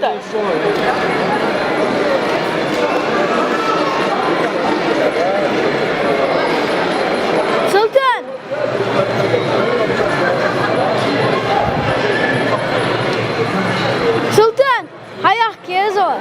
Sultan. Sultan. Sultan. Hayır, kezo.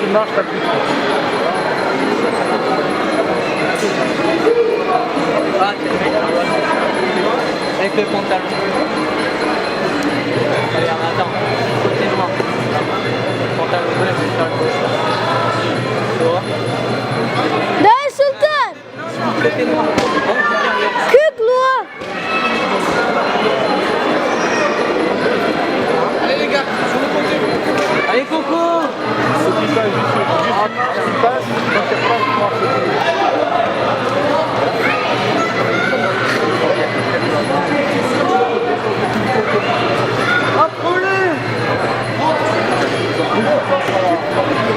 Tu marches, t'as plus de Avec le pantalon. Regarde, attends. Côté noir. Pantalon bleu, c'est sur le gauche. Tu vois? Daar Sultan. Côté noir. Kijk, Loa. Allez les gars, sur le côté. Allez Coco. tu passes, tu passes, quand tu repasses, tu marches.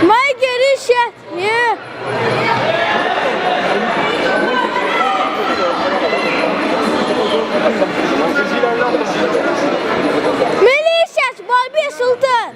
My geri shit. Yeah. Militias, Bobby Sultan.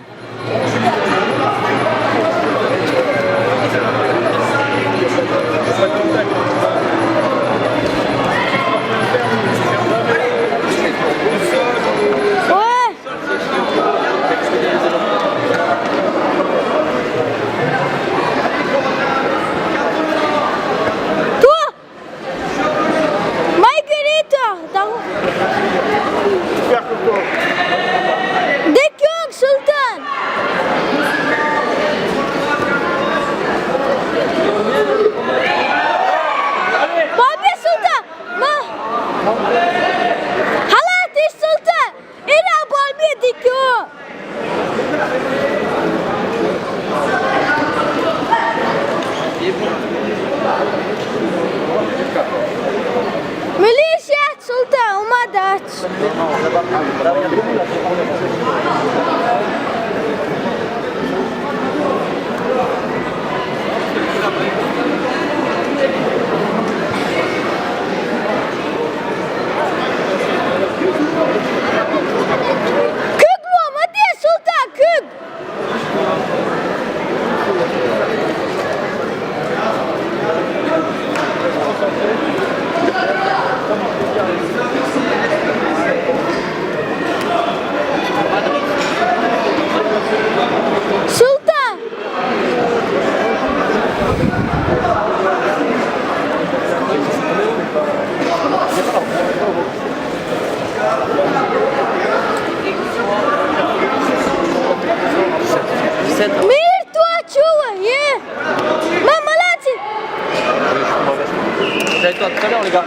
Militia Sultan, umadat. Kuk lo, mati Sultan, kuk. Sultan. Mir toi chua, yeah. Maman là, Vous allez toi tout à l'heure les gars.